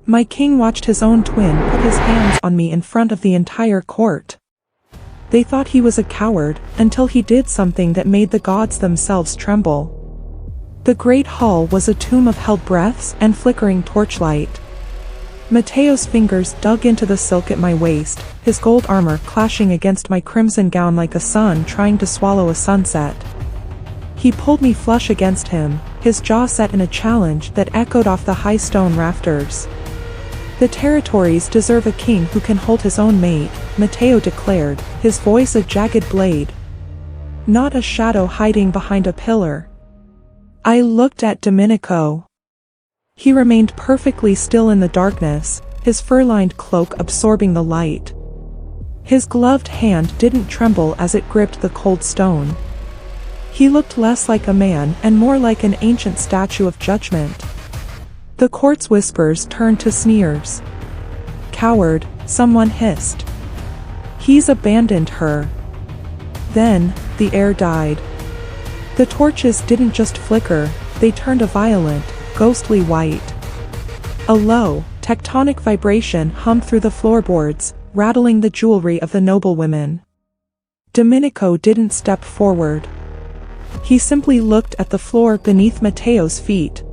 My king watched his own twin put his hands on me in front of the entire court. They thought he was a coward, until he did something that made the gods themselves tremble. The great hall was a tomb of held breaths and flickering torchlight. Matteo's fingers dug into the silk at my waist, his gold armor clashing against my crimson gown like a sun trying to swallow a sunset. He pulled me flush against him, his jaw set in a challenge that echoed off the high stone rafters. The territories deserve a king who can hold his own mate, Matteo declared, his voice a jagged blade. Not a shadow hiding behind a pillar. I looked at Dominico. He remained perfectly still in the darkness, his fur-lined cloak absorbing the light. His gloved hand didn't tremble as it gripped the cold stone. He looked less like a man and more like an ancient statue of judgment. The court's whispers turned to sneers. Coward, someone hissed. He's abandoned her. Then, the air died. The torches didn't just flicker, they turned a violent, ghostly white. A low, tectonic vibration hummed through the floorboards, rattling the jewelry of the noblewomen. Dominico didn't step forward. He simply looked at the floor beneath Matteo's feet.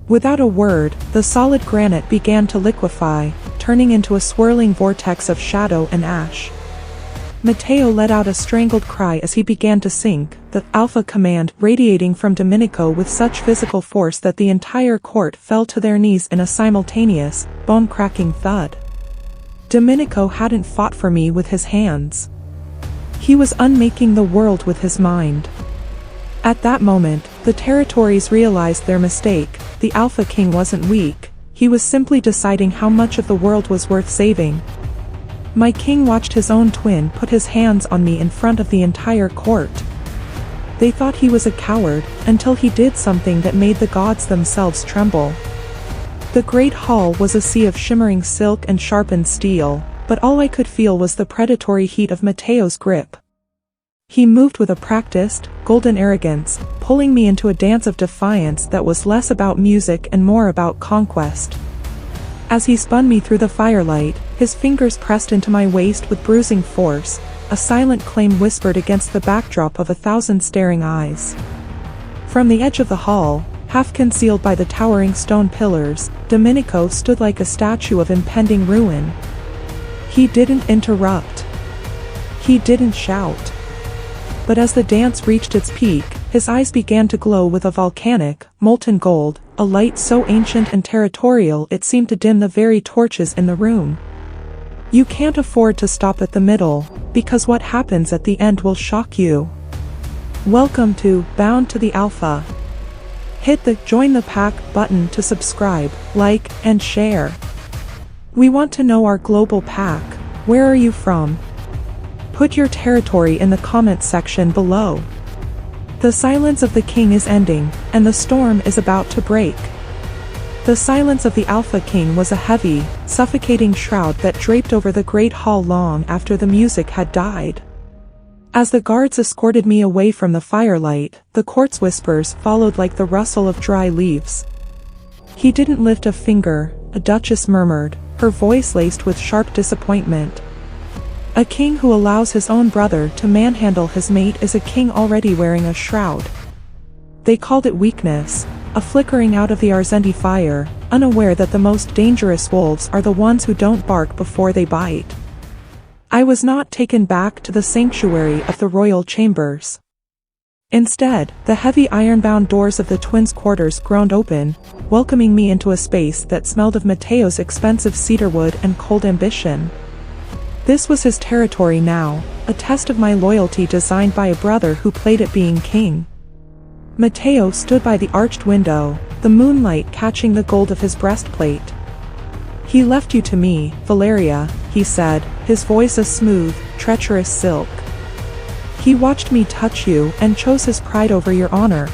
Without a word, the solid granite began to liquefy, turning into a swirling vortex of shadow and ash. Matteo let out a strangled cry as he began to sink, the alpha command radiating from Dominico with such physical force that the entire court fell to their knees in a simultaneous, bone-cracking thud. Dominico hadn't fought for me with his hands. He was unmaking the world with his mind. At that moment, the territories realized their mistake. The Alpha King wasn't weak, he was simply deciding how much of the world was worth saving. My king watched his own twin put his hands on me in front of the entire court. They thought he was a coward, until he did something that made the gods themselves tremble. The great hall was a sea of shimmering silk and sharpened steel, but all I could feel was the predatory heat of Matteo's grip. He moved with a practiced, golden arrogance, pulling me into a dance of defiance that was less about music and more about conquest. As he spun me through the firelight, his fingers pressed into my waist with bruising force, a silent claim whispered against the backdrop of 1,000 staring eyes. From the edge of the hall, half concealed by the towering stone pillars, Dominico stood like a statue of impending ruin. He didn't interrupt. He didn't shout. But as the dance reached its peak, his eyes began to glow with a volcanic, molten gold, a light so ancient and territorial it seemed to dim the very torches in the room. You can't afford to stop at the middle, because what happens at the end will shock you. Welcome to Bound to the Alpha. Hit the Join the Pack button to subscribe, like, and share. We want to know our global pack. Where are you from? Put your territory in the comments section below. The silence of the king is ending, and the storm is about to break. The silence of the Alpha King was a heavy, suffocating shroud that draped over the great hall long after the music had died. As the guards escorted me away from the firelight, the court's whispers followed like the rustle of dry leaves. He didn't lift a finger, a duchess murmured, her voice laced with sharp disappointment. A king who allows his own brother to manhandle his mate is a king already wearing a shroud. They called it weakness, a flickering out of the Arzenti fire, unaware that the most dangerous wolves are the ones who don't bark before they bite. I was not taken back to the sanctuary of the royal chambers. Instead, the heavy iron-bound doors of the twins' quarters groaned open, welcoming me into a space that smelled of Matteo's expensive cedarwood and cold ambition. This was his territory now, a test of my loyalty designed by a brother who played at being king. Matteo stood by the arched window, the moonlight catching the gold of his breastplate. He left you to me, Valeria, he said, his voice a smooth, treacherous silk. He watched me touch you and chose his pride over your honor.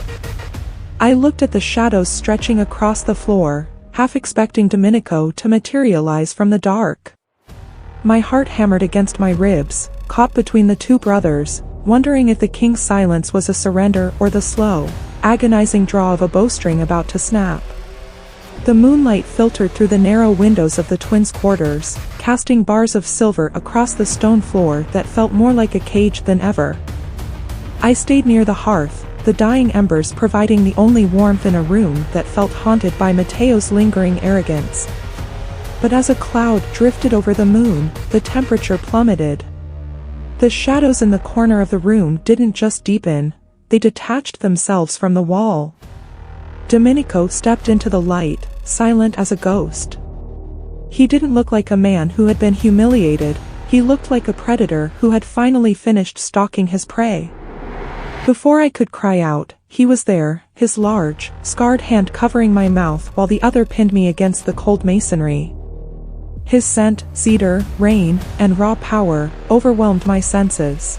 I looked at the shadows stretching across the floor, half expecting Dominico to materialize from the dark. My heart hammered against my ribs, caught between the two brothers, wondering if the king's silence was a surrender or the slow, agonizing draw of a bowstring about to snap. The moonlight filtered through the narrow windows of the twins' quarters, casting bars of silver across the stone floor that felt more like a cage than ever. I stayed near the hearth, the dying embers providing the only warmth in a room that felt haunted by Matteo's lingering arrogance. But as a cloud drifted over the moon, the temperature plummeted. The shadows in the corner of the room didn't just deepen, they detached themselves from the wall. Dominico stepped into the light, silent as a ghost. He didn't look like a man who had been humiliated, he looked like a predator who had finally finished stalking his prey. Before I could cry out, he was there, his large, scarred hand covering my mouth while the other pinned me against the cold masonry. His scent, cedar, rain, and raw power, overwhelmed my senses.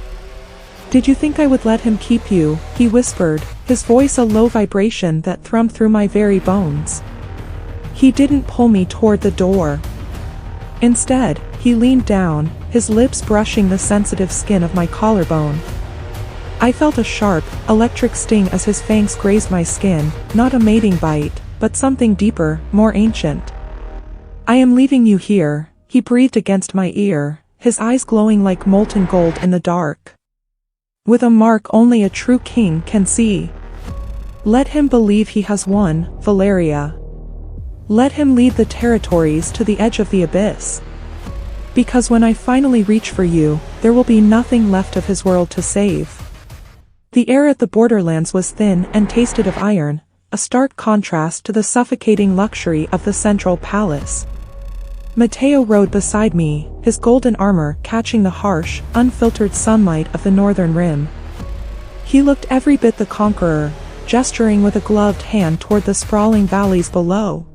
"Did you think I would let him keep you?" he whispered, his voice a low vibration that thrummed through my very bones. He didn't pull me toward the door. Instead, he leaned down, his lips brushing the sensitive skin of my collarbone. I felt a sharp, electric sting as his fangs grazed my skin, not a mating bite, but something deeper, more ancient. "I am leaving you here," he breathed against my ear, his eyes glowing like molten gold in the dark. "With a mark only a true king can see. Let him believe he has won, Valeria. Let him lead the territories to the edge of the abyss. Because when I finally reach for you, there will be nothing left of his world to save." The air at the borderlands was thin and tasted of iron, a stark contrast to the suffocating luxury of the central palace. Matteo rode beside me, his golden armor catching the harsh, unfiltered sunlight of the northern rim. He looked every bit the conqueror, gesturing with a gloved hand toward the sprawling valleys below.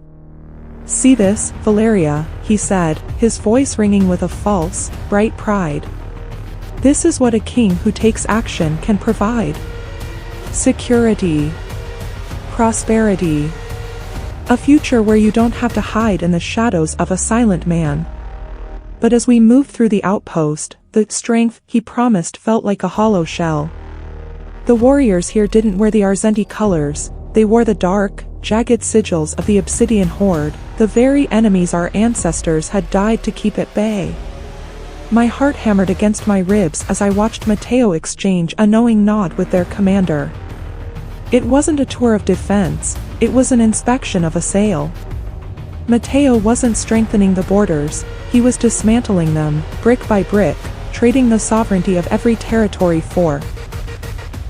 "See this, Valeria," he said, his voice ringing with a false, bright pride. "This is what a king who takes action can provide. Security. Prosperity. A future where you don't have to hide in the shadows of a silent man." But as we moved through the outpost, the strength he promised felt like a hollow shell. The warriors here didn't wear the Arzenti colors, they wore the dark, jagged sigils of the Obsidian Horde, the very enemies our ancestors had died to keep at bay. My heart hammered against my ribs as I watched Matteo exchange a knowing nod with their commander. It wasn't a tour of defense, it was an inspection of a sail. Matteo wasn't strengthening the borders, he was dismantling them, brick by brick, trading the sovereignty of every territory for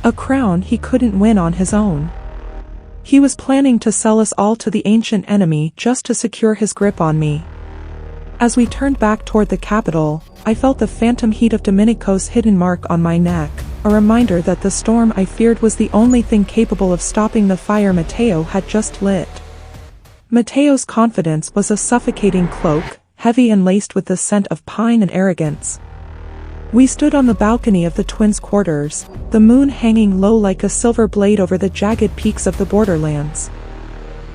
a crown he couldn't win on his own. He was planning to sell us all to the ancient enemy just to secure his grip on me. As we turned back toward the capital, I felt the phantom heat of Domenico's hidden mark on my neck, a reminder that the storm I feared was the only thing capable of stopping the fire Matteo had just lit. Matteo's confidence was a suffocating cloak, heavy and laced with the scent of pine and arrogance. We stood on the balcony of the twins' quarters, the moon hanging low like a silver blade over the jagged peaks of the borderlands.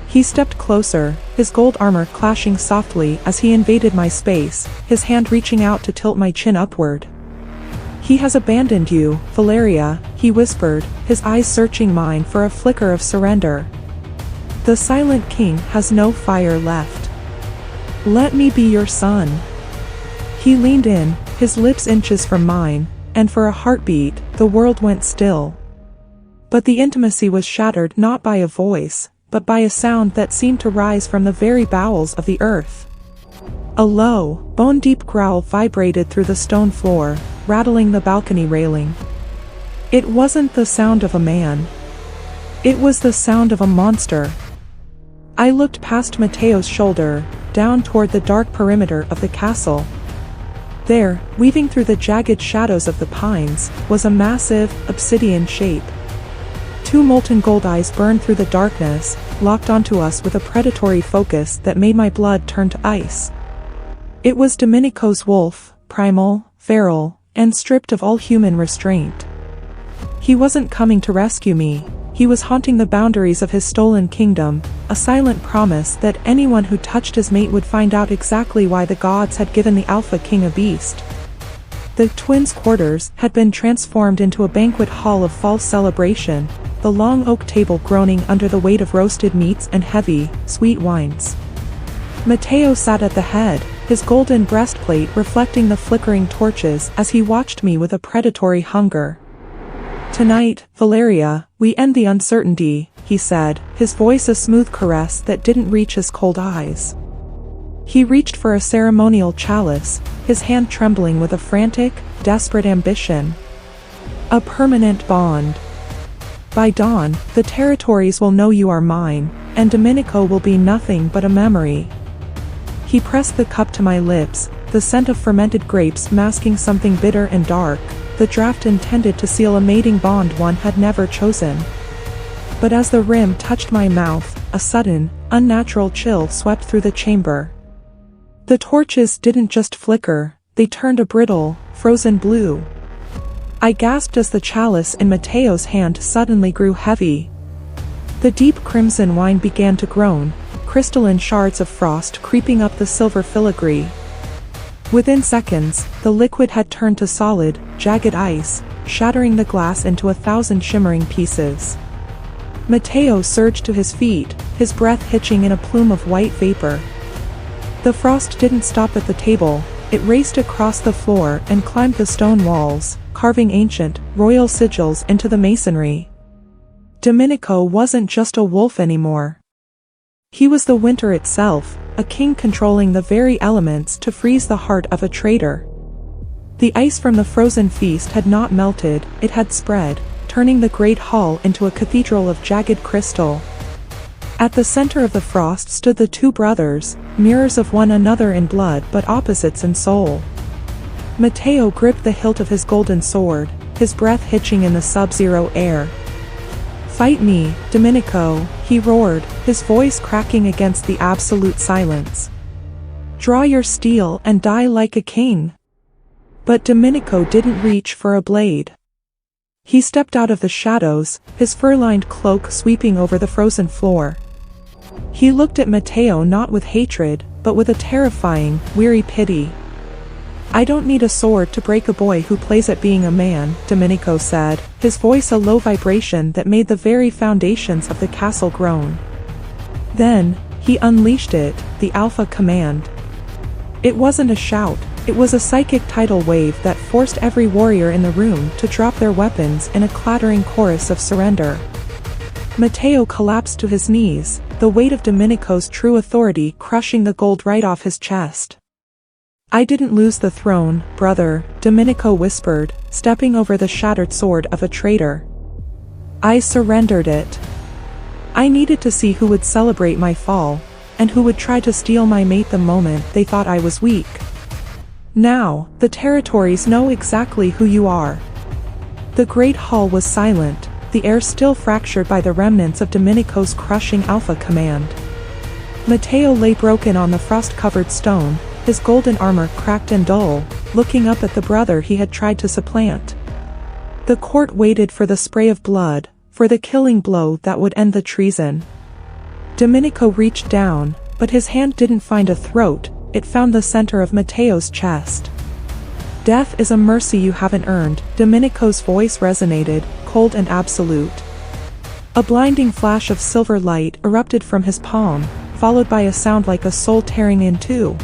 He stepped closer, his gold armor clashing softly as he invaded my space, his hand reaching out to tilt my chin upward. "He has abandoned you, Valeria," he whispered, his eyes searching mine for a flicker of surrender. "The silent king has no fire left. Let me be your son." He leaned in, his lips inches from mine, and for a heartbeat, the world went still. But the intimacy was shattered not by a voice, but by a sound that seemed to rise from the very bowels of the earth. A low, bone-deep growl vibrated through the stone floor, rattling the balcony railing. It wasn't the sound of a man. It was the sound of a monster. I looked past Matteo's shoulder, down toward the dark perimeter of the castle. There, weaving through the jagged shadows of the pines, was a massive, obsidian shape. Two molten gold eyes burned through the darkness, locked onto us with a predatory focus that made my blood turn to ice. It was Domenico's wolf, primal, feral, and stripped of all human restraint. He wasn't coming to rescue me, he was haunting the boundaries of his stolen kingdom, a silent promise that anyone who touched his mate would find out exactly why the gods had given the Alpha King a beast. The twins' quarters had been transformed into a banquet hall of false celebration, the long oak table groaning under the weight of roasted meats and heavy, sweet wines. Matteo sat at the head, his golden breastplate reflecting the flickering torches as he watched me with a predatory hunger. "Tonight, Valeria, we end the uncertainty," he said, his voice a smooth caress that didn't reach his cold eyes. He reached for a ceremonial chalice, his hand trembling with a frantic, desperate ambition. "A permanent bond. By dawn, the territories will know you are mine, and Dominico will be nothing but a memory." He pressed the cup to my lips, the scent of fermented grapes masking something bitter and dark, the draught intended to seal a mating bond one had never chosen. But as the rim touched my mouth, a sudden, unnatural chill swept through the chamber. The torches didn't just flicker, they turned a brittle, frozen blue. I gasped as the chalice in Matteo's hand suddenly grew heavy. The deep crimson wine began to groan, crystalline shards of frost creeping up the silver filigree. Within seconds, the liquid had turned to solid, jagged ice, shattering the glass into 1,000 shimmering pieces. Matteo surged to his feet, his breath hitching in a plume of white vapor. The frost didn't stop at the table, it raced across the floor and climbed the stone walls, carving ancient, royal sigils into the masonry. Dominico wasn't just a wolf anymore. He was the winter itself, a king controlling the very elements to freeze the heart of a traitor. The ice from the frozen feast had not melted, it had spread, turning the great hall into a cathedral of jagged crystal. At the center of the frost stood the two brothers, mirrors of one another in blood but opposites in soul. Matteo gripped the hilt of his golden sword, his breath hitching in the sub-zero air. "Fight me, Dominico," he roared, his voice cracking against the absolute silence. "Draw your steel and die like a king." But Dominico didn't reach for a blade. He stepped out of the shadows, his fur-lined cloak sweeping over the frozen floor. He looked at Matteo not with hatred, but with a terrifying, weary pity. "I don't need a sword to break a boy who plays at being a man," Dominico said, his voice a low vibration that made the very foundations of the castle groan. Then, he unleashed it, the Alpha command. It wasn't a shout, it was a psychic tidal wave that forced every warrior in the room to drop their weapons in a clattering chorus of surrender. Matteo collapsed to his knees, the weight of Dominico's true authority crushing the gold right off his chest. "I didn't lose the throne, brother," Dominico whispered, stepping over the shattered sword of a traitor. "I surrendered it. I needed to see who would celebrate my fall, and who would try to steal my mate the moment they thought I was weak. Now, the territories know exactly who you are." The great hall was silent, the air still fractured by the remnants of Dominico's crushing Alpha command. Matteo lay broken on the frost-covered stone, his golden armor cracked and dull, looking up at the brother he had tried to supplant. The court waited for the spray of blood, for the killing blow that would end the treason. Dominico reached down, but his hand didn't find a throat, it found the center of Matteo's chest. "Death is a mercy you haven't earned," Dominico's voice resonated, cold and absolute. A blinding flash of silver light erupted from his palm, followed by a sound like a soul tearing in two.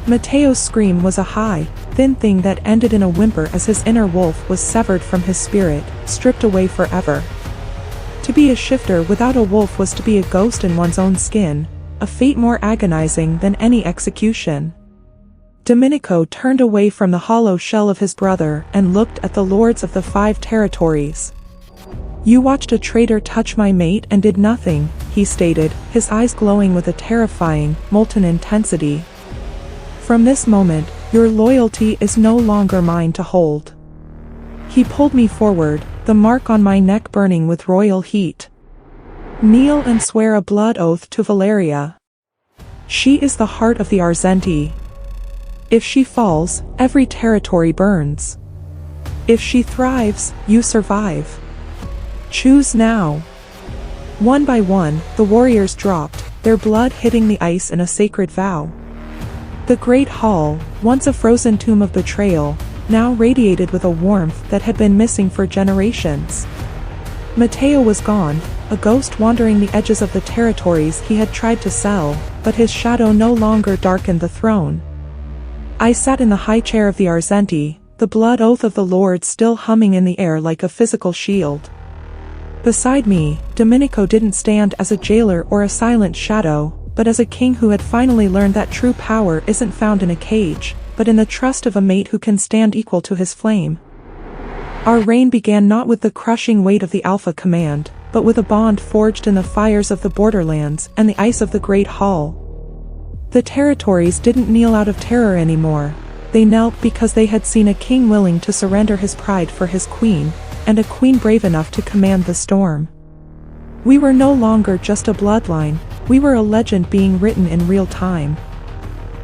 Matteo's scream was a high, thin thing that ended in a whimper as his inner wolf was severed from his spirit, stripped away forever. To be a shifter without a wolf was to be a ghost in one's own skin, a fate more agonizing than any execution. Dominico turned away from the hollow shell of his brother and looked at the lords of the 5 territories. "You watched a traitor touch my mate and did nothing," he stated, his eyes glowing with a terrifying, molten intensity. "From this moment, your loyalty is no longer mine to hold." He pulled me forward, the mark on my neck burning with royal heat. "Kneel and swear a blood oath to Valeria. She is the heart of the Arzenti. If she falls, every territory burns. If she thrives, you survive. Choose now." One by one, the warriors dropped, their blood hitting the ice in a sacred vow. The great hall, once a frozen tomb of betrayal, now radiated with a warmth that had been missing for generations. Matteo was gone, a ghost wandering the edges of the territories he had tried to sell, but his shadow no longer darkened the throne. I sat in the high chair of the Arzenti, the blood oath of the Lord still humming in the air like a physical shield. Beside me, Dominico didn't stand as a jailer or a silent shadow, but as a king who had finally learned that true power isn't found in a cage, but in the trust of a mate who can stand equal to his flame. Our reign began not with the crushing weight of the Alpha Command, but with a bond forged in the fires of the borderlands and the ice of the Great Hall. The territories didn't kneel out of terror anymore. They knelt because they had seen a king willing to surrender his pride for his queen, and a queen brave enough to command the storm. We were no longer just a bloodline, we were a legend being written in real time.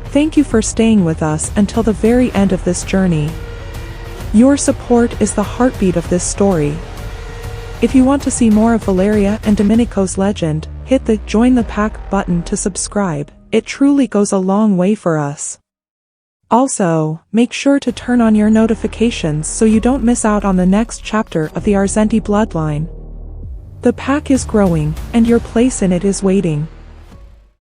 Thank you for staying with us until the very end of this journey. Your support is the heartbeat of this story. If you want to see more of Valeria and Dominico's legend, hit the Join the Pack button to subscribe. It truly goes a long way for us. Also, make sure to turn on your notifications so you don't miss out on the next chapter of the Arzenti bloodline. The pack is growing, and your place in it is waiting.